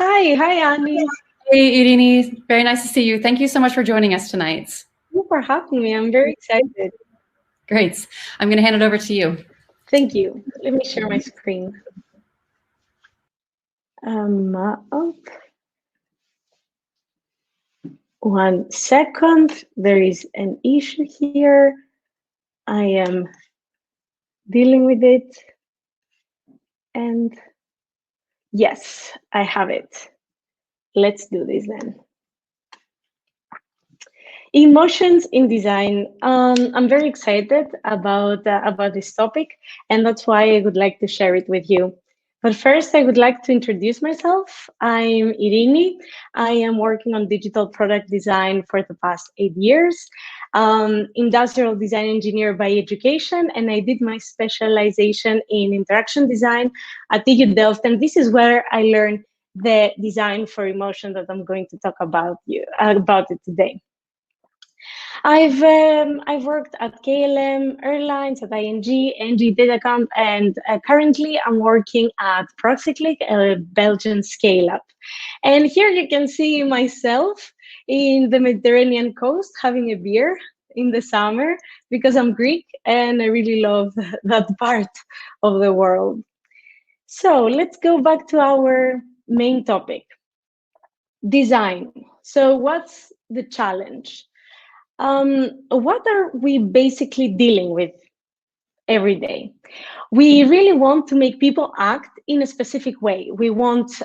Hi, Annie. Hey, Eirini. Very nice to see you. Thank you so much for joining us tonight. Thank you for having me. I'm very excited. Great. I'm going to hand it over to you. Thank you. Let me share my screen. Up. 1 second. There is an issue here. I am dealing with it. And yes, I have it. Let's do this then. Emotions in design. I'm very excited about this topic, and that's why I would like to share it with you. But first, I would like to introduce myself. I'm Eirini. I am working on digital product design for the past 8 years. Industrial design engineer by education, and I did my specialization in interaction design at TU Delft, and this is where I learned the design for emotion that I'm going to talk about it today. I've worked at KLM Airlines, at ING, NG Datacamp, and currently I'm working at Proxyclick, a Belgian scale-up. And here you can see myself in the Mediterranean coast having a beer in the summer because I'm Greek and I really love that part of the world. So let's go back to our main topic, design. So what's the challenge? What are we basically dealing with every day? We really want to make people act in a specific way. We want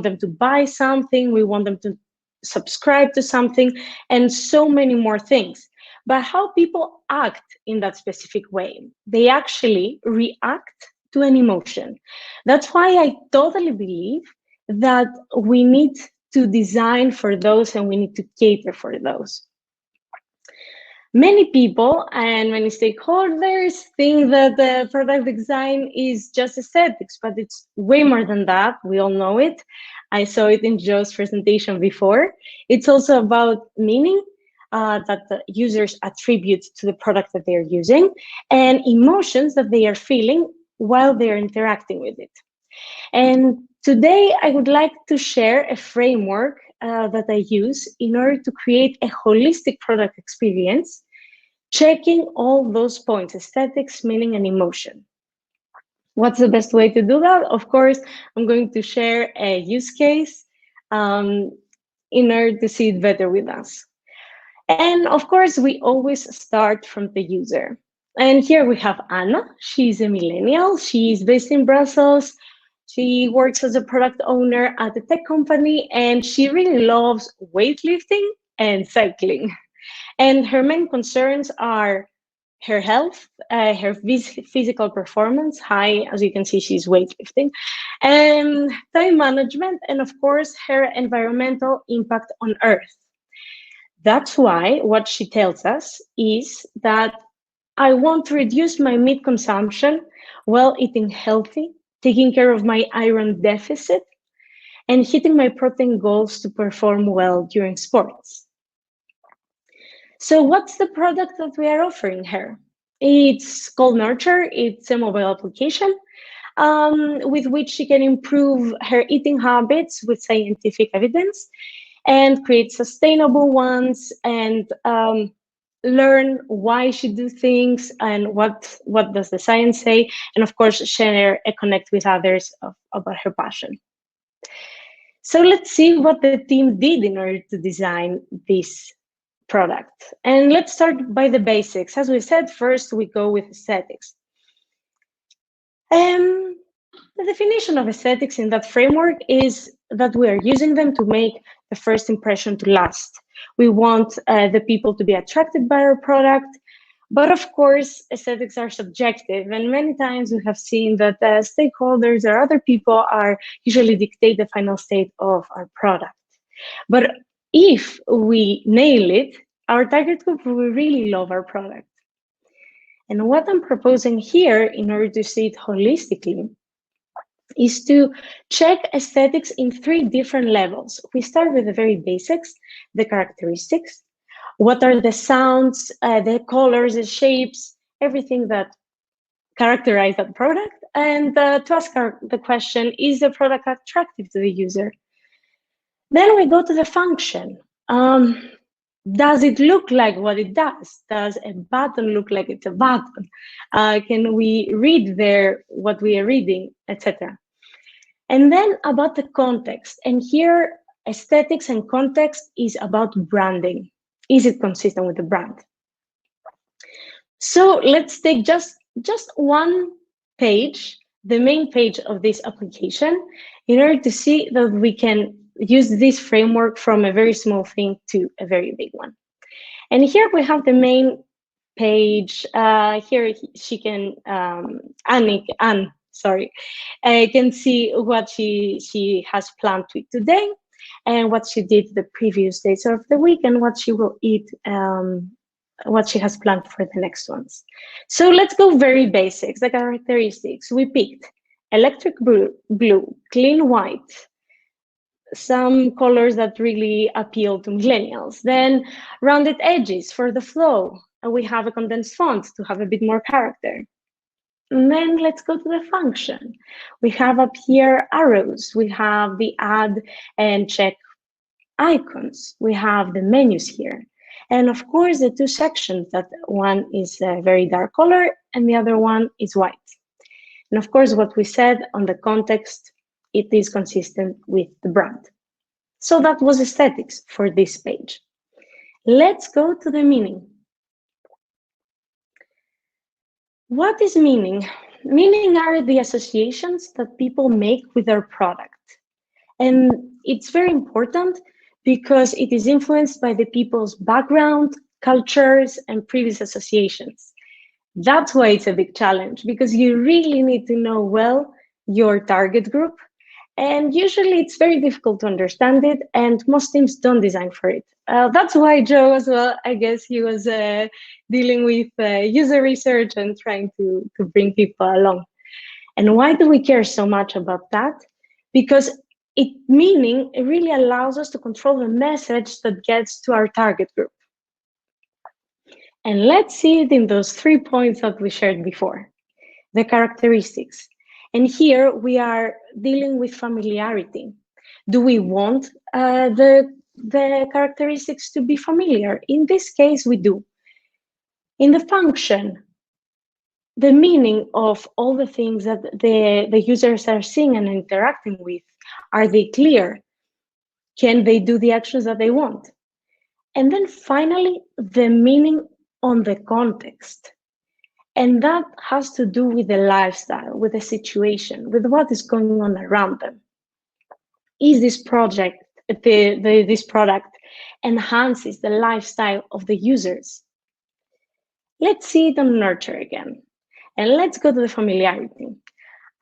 them to buy something, we want them to subscribe to something, and so many more things. But how people act in that specific way, they actually react to an emotion. That's why I totally believe that we need to design for those and we need to cater for those. Many people and many stakeholders think that product design is just aesthetics, but it's way more than that. We all know it. I saw it in Joe's presentation before. It's also about meaning that the users attribute to the product that they're using and emotions that they are feeling while they're interacting with it. And today I would like to share a framework that I use in order to create a holistic product experience, checking all those points, aesthetics, meaning, and emotion. What's the best way to do that? Of course, I'm going to share a use case in order to see it better with us. And of course, we always start from the user. And here we have Anna. She's a millennial. She's based in Brussels. She works as a product owner at a tech company, and she really loves weightlifting and cycling. And her main concerns are her health, her physical performance, high, as you can see, she's weightlifting, and time management, and of course, her environmental impact on Earth. That's why what she tells us is that I want to reduce my meat consumption while eating healthy, taking care of my iron deficit, and hitting my protein goals to perform well during sports. So what's the product that we are offering her? It's called Nurture. It's a mobile application with which she can improve her eating habits with scientific evidence and create sustainable ones and learn why she do things and what does the science say, and of course share and connect with others about her passion. So let's see what the team did in order to design this product. And let's start by the basics. As we said, first we go with aesthetics. The definition of aesthetics in that framework is that we are using them to make the first impression to last. We want the people to be attracted by our product, but of course, aesthetics are subjective, and many times we have seen that stakeholders or other people are usually dictate the final state of our product. But if we nail it, our target group will really love our product. And what I'm proposing here, in order to see it holistically, is to check aesthetics in 3 different levels. We start with the very basics, the characteristics. What are the sounds, the colors, the shapes, everything that characterize that product? And to ask the question, is the product attractive to the user? Then we go to the function. Does it look like what it does? Does a button look like it's a button? Can we read there what we are reading, etc.? And then about the context. And here, aesthetics and context is about branding. Is it consistent with the brand? So let's take just one page, the main page of this application, in order to see that we can use this framework from a very small thing to a very big one. And here we have the main page. Here she can, Anne, sorry, can see what she has planned to eat today and what she did the previous days of the week and what she will eat, what she has planned for the next ones. So let's go very basics, the characteristics. We picked electric blue, clean white, some colors that really appeal to millennials. Then rounded edges for the flow. And we have a condensed font to have a bit more character. And then let's go to the function. We have up here arrows. We have the add and check icons. We have the menus here. And of course, the two sections, that one is a very dark color and the other one is white. And of course, what we said on the context, it is consistent with the brand. So that was aesthetics for this page. Let's go to the meaning. What is meaning? Meaning are the associations that people make with their product. And it's very important because it is influenced by the people's background, cultures, and previous associations. That's why it's a big challenge, because you really need to know well your target group. And usually it's very difficult to understand it, and most teams don't design for it. That's why Joe as well, I guess he was dealing with user research and trying to bring people along. And why do we care so much about that? Because meaning it really allows us to control the message that gets to our target group. And let's see it in those 3 points that we shared before, the characteristics. And here we are dealing with familiarity. Do we want the characteristics to be familiar? In this case, we do. In the function, the meaning of all the things that the users are seeing and interacting with, are they clear? Can they do the actions that they want? And then finally, the meaning on the context. And that has to do with the lifestyle, with the situation, with what is going on around them. Is this project, this product enhances the lifestyle of the users? Let's see it on nurture again. And let's go to the familiarity.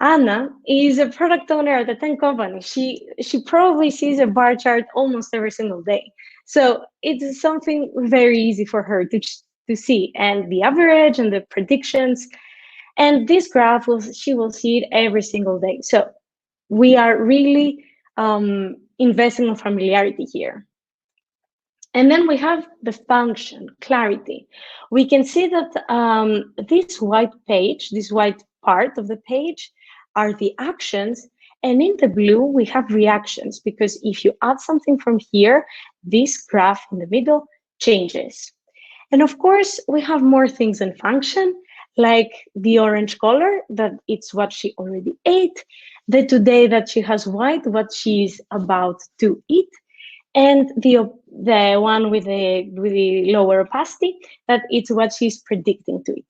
Anna is a product owner at a 10 company. She probably sees a bar chart almost every single day. So it's something very easy for her to see, and the average and the predictions. And this graph, she will see it every single day. So we are really investing in familiarity here. And then we have the function, clarity. We can see that this white page, this white part of the page, are the actions. And in the blue, we have reactions, because if you add something from here, this graph in the middle changes. And of course, we have more things in function, like the orange color, that it's what she already ate, the today that she has white, what she's about to eat, and the one with the lower opacity, that it's what she's predicting to eat.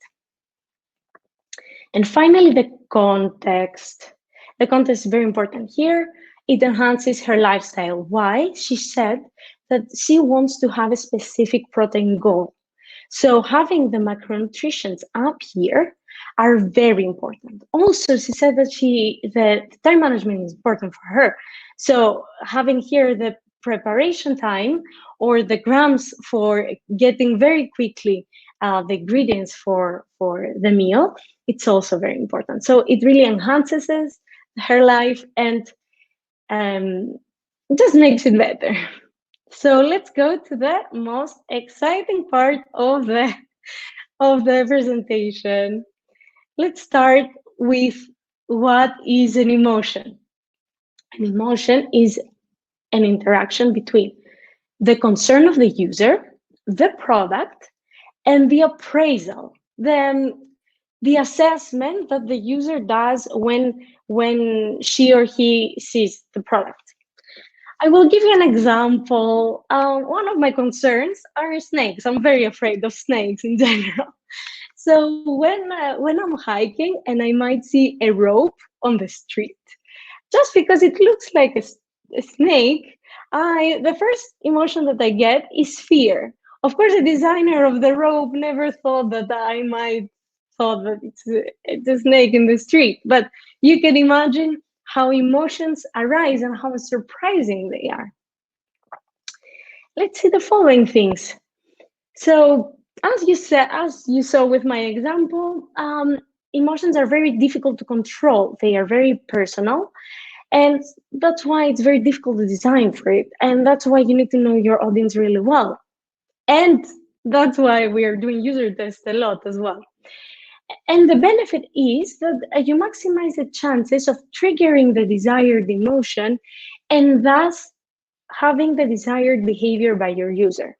And finally, the context. The context is very important here. It enhances her lifestyle. Why? She said that she wants to have a specific protein goal. So having the macronutrients up here are very important. Also, she said that the time management is important for her. So having here the preparation time, or the grams for getting very quickly the ingredients for the meal, it's also very important. So it really enhances her life and just makes it better. So let's go to the most exciting part of the presentation. Let's start with what is an emotion. An emotion is an interaction between the concern of the user, the product, and the appraisal, the assessment that the user does when she or he sees the product. I will give you an example. One of my concerns are snakes. I'm very afraid of snakes in general. So when I'm hiking and I might see a rope on the street, just because it looks like a snake, the first emotion that I get is fear. Of course, the designer of the rope never thought that I might thought that it's a snake in the street, but you can imagine how emotions arise and how surprising they are. Let's see the following things. So, as you saw with my example, emotions are very difficult to control. They are very personal, and that's why it's very difficult to design for it. And that's why you need to know your audience really well. And that's why we are doing user tests a lot as well. And the benefit is that you maximize the chances of triggering the desired emotion and thus having the desired behavior by your user.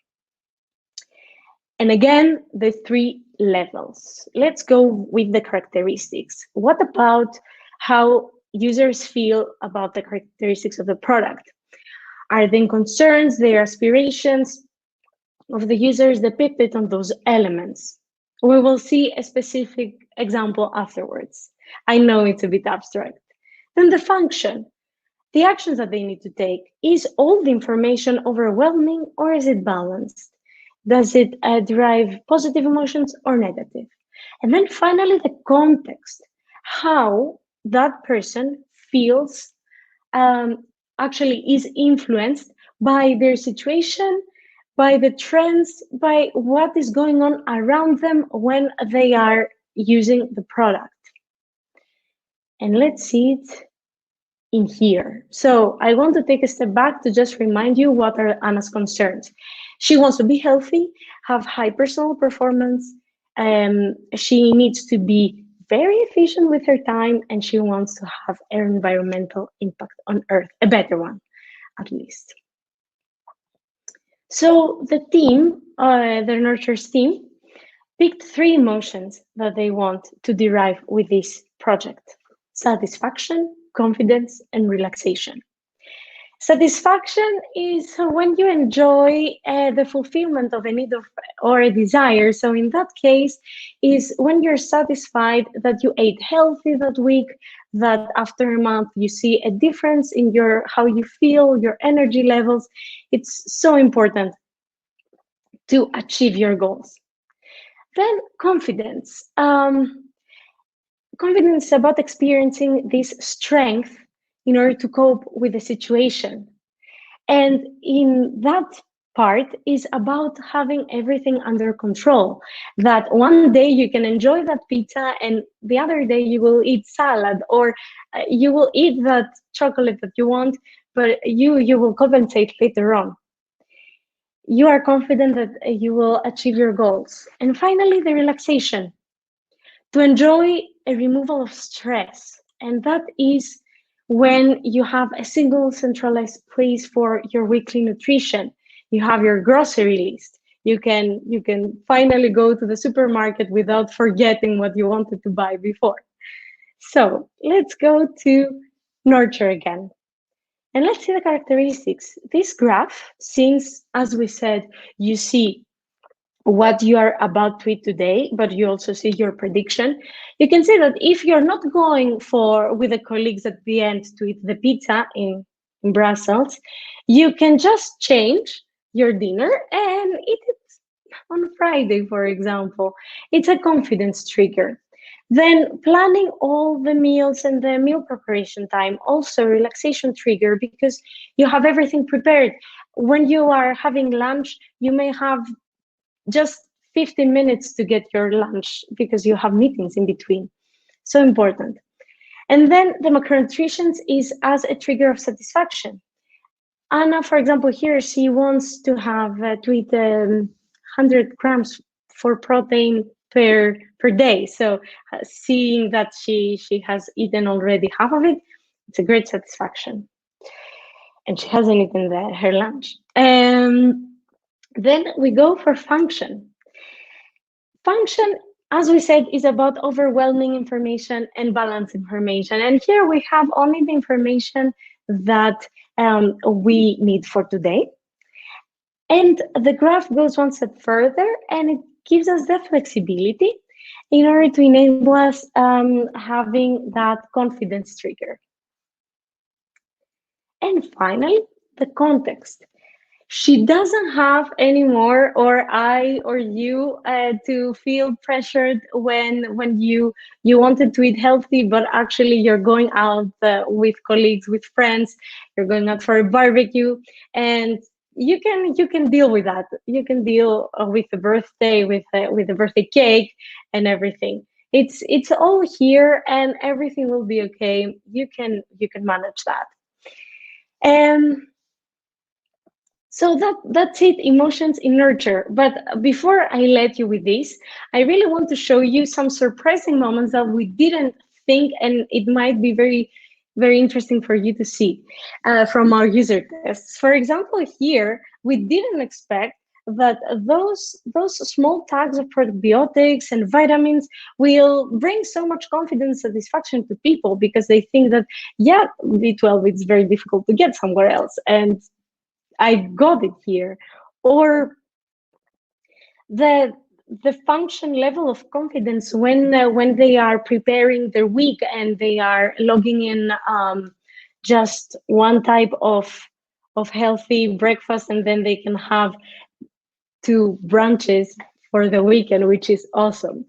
And again, the 3 levels. Let's go with the characteristics. What about how users feel about the characteristics of the product? Are the concerns, their aspirations of the users depicted on those elements? We will see a specific example afterwards. I know it's a bit abstract. Then the function, the actions that they need to take. Is all the information overwhelming or is it balanced? Does it derive positive emotions or negative? And then finally, the context, how that person feels actually is influenced by their situation, by the trends, by what is going on around them when they are using the product. And let's see it in here. So I want to take a step back to just remind you what are Anna's concerns. She wants to be healthy, have high personal performance, she needs to be very efficient with her time, and she wants to have an environmental impact on Earth, a better one, at least. So the team, the Nurtures team, picked 3 emotions that they want to derive with this project: satisfaction, confidence, and relaxation. Satisfaction is when you enjoy the fulfillment of a need or a desire. So in that case, is when you're satisfied that you ate healthy that week, that after a month you see a difference in how you feel, your energy levels. It's so important to achieve your goals. Then confidence. Confidence is about experiencing this strength in order to cope with the situation. And in that part is about having everything under control, that one day you can enjoy that pizza and the other day you will eat salad, or you will eat that chocolate that you want, but you will compensate later on. You are confident that you will achieve your goals. And finally, the relaxation, to enjoy a removal of stress. And that is when you have a single centralized place for your weekly nutrition. You have your grocery list. You can finally go to the supermarket without forgetting what you wanted to buy before. So let's go to nurture again. And let's see the characteristics. This graph, since, as we said, you see what you are about to eat today, but you also see your prediction. You can see that if you're not going with the colleagues at the end to eat the pizza in Brussels, you can just change your dinner and eat it on Friday, for example. It's a confidence trigger. Then planning all the meals and the meal preparation time, also relaxation trigger, because you have everything prepared. When you are having lunch, you may have just 15 minutes to get your lunch because you have meetings in between. So important. And then the macronutrients is as a trigger of satisfaction. Anna, for example, here, she wants to have to eat 100 grams for protein per day. So seeing that she has eaten already half of it, it's a great satisfaction. and she hasn't eaten her lunch. Then we go for function. Function, as we said, is about overwhelming information and balanced information. And here we have only the information that we need for today. And the graph goes one step further, and it gives us the flexibility in order to enable us having that confidence trigger. And finally, the context. She doesn't have anymore, or I or you, to feel pressured when you wanted to eat healthy, but actually you're going out with colleagues, with friends, you're going out for a barbecue, and you can deal with that. You can deal with the birthday, with the birthday cake and everything. It's all here, and everything will be okay. You can manage that. So that's it, emotions in nurture. But before I let you with this, I really want to show you some surprising moments that we didn't think, and it might be very, very interesting for you to see from our user tests. For example, here, we didn't expect that those small tags of probiotics and vitamins will bring so much confidence and satisfaction to people, because they think that, yeah, B12, it's very difficult to get somewhere else, and I got it here. Or the function level of confidence when they are preparing their week and they are logging in just one type of healthy breakfast, and then they can have 2 brunches for the weekend, which is awesome.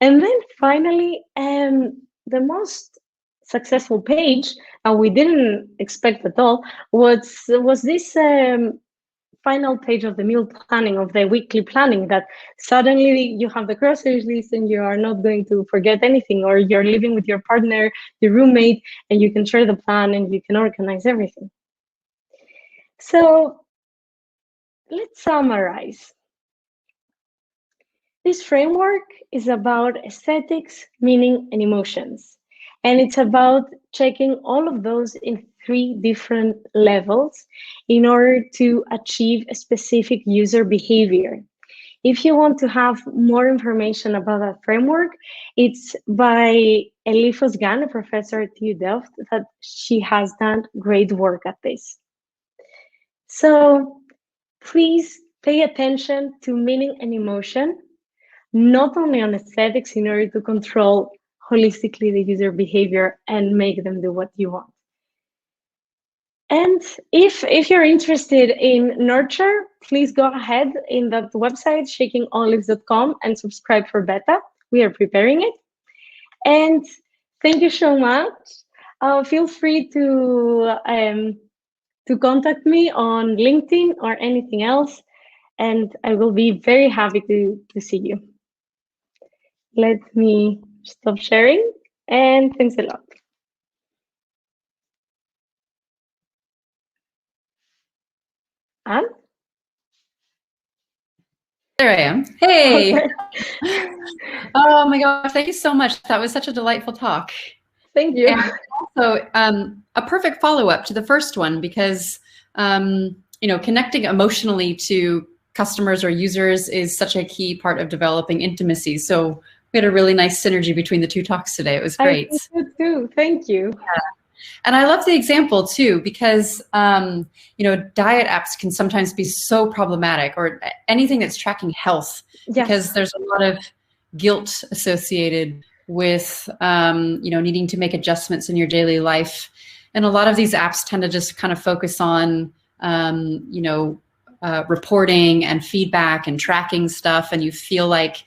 And then finally, the most successful page, and we didn't expect at all, was this final page of the meal planning, of the weekly planning, that suddenly you have the groceries list and you are not going to forget anything, or you're living with your partner, your roommate, and you can share the plan and you can organize everything. So let's summarize. This framework is about aesthetics, meaning, and emotions. And it's about checking all of those in 3 different levels in order to achieve a specific user behavior. If you want to have more information about that framework, it's by Elifos Gan, a professor at TU Delft, that she has done great work at this. So please pay attention to meaning and emotion, not only on aesthetics, in order to control holistically the user behavior and make them do what you want. And if you're interested in nurture, please go ahead in that website, shakingolives.com, and subscribe for beta. We are preparing it. And thank you so much. Feel free to contact me on LinkedIn or anything else, and I will be very happy to see you. Let me stop sharing, and thanks a lot. Anne? There I am. Hey. Okay. Oh my gosh, thank you so much. That was such a delightful talk. Thank you. And also a perfect follow-up to the first one, because connecting emotionally to customers or users is such a key part of developing intimacy. So we had a really nice synergy between the 2 talks today. It was great. I think so too. Thank you. Yeah. And I love the example too, because diet apps can sometimes be so problematic, or anything that's tracking health, yes, because there's a lot of guilt associated with needing to make adjustments in your daily life. And a lot of these apps tend to just kind of focus on reporting and feedback and tracking stuff, and you feel like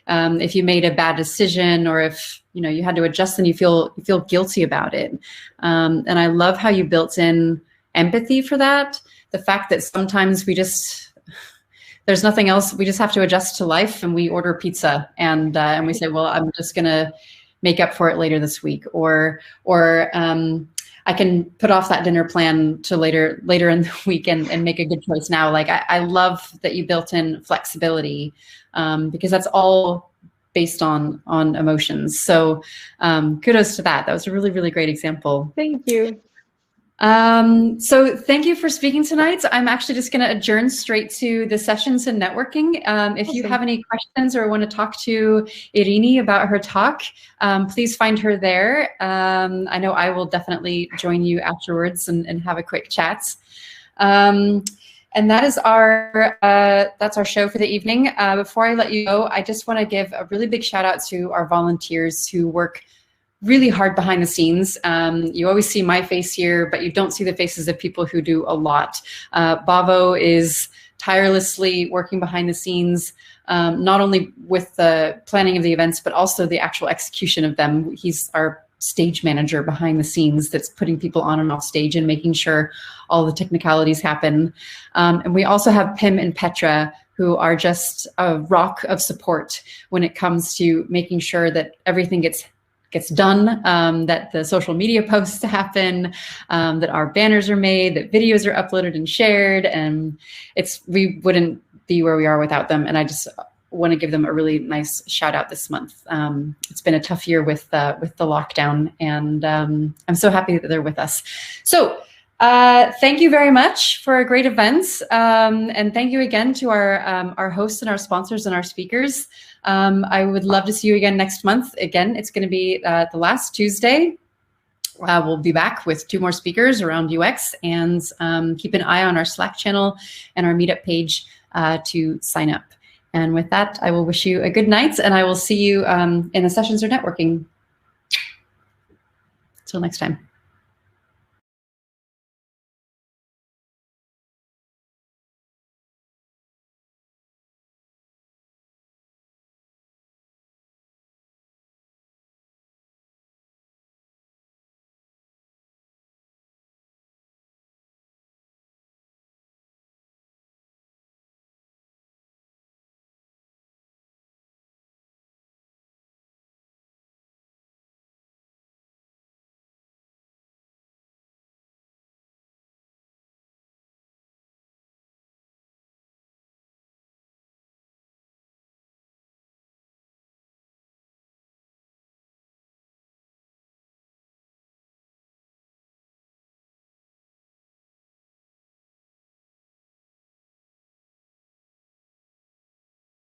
if you made a bad decision, or if you had to adjust, then you feel guilty about it. And I love how you built in empathy for that. The fact that sometimes there's nothing else, we just have to adjust to life, and we order pizza, and we say, well, I'm just gonna make up for it later this week, or I can put off that dinner plan to later in the week and make a good choice now. Like I love that you built in flexibility, because that's all based on emotions. So kudos to that. That was a really, really great example. Thank you. So thank you for speaking tonight. I'm actually just going to adjourn straight to the sessions and networking. If you have any questions or want to talk to Eirini about her talk, please find her there. I know I will definitely join you afterwards and have a quick chat. And that is that's our show for the evening. Before I let you go, I just want to give a really big shout out to our volunteers who work really hard behind the scenes. You always see my face here, but you don't see the faces of people who do a lot. Bavo is tirelessly working behind the scenes, not only with the planning of the events, but also the actual execution of them. He's our stage manager behind the scenes that's putting people on and off stage and making sure all the technicalities happen. And we also have Pim and Petra, who are just a rock of support when it comes to making sure that everything gets done, that the social media posts happen, that our banners are made, that videos are uploaded and shared, and we wouldn't be where we are without them. And I just want to give them a really nice shout out this month. It's been a tough year with the lockdown, and I'm so happy that they're with us. So thank you very much for a great event, and thank you again to our hosts and our sponsors and our speakers. I would love to see you again next month. Again, it's going to be the last Tuesday. We'll be back with 2 more speakers around UX, and keep an eye on our Slack channel and our meetup page to sign up. And with that, I will wish you a good night, and I will see you in the sessions or networking. Till next time.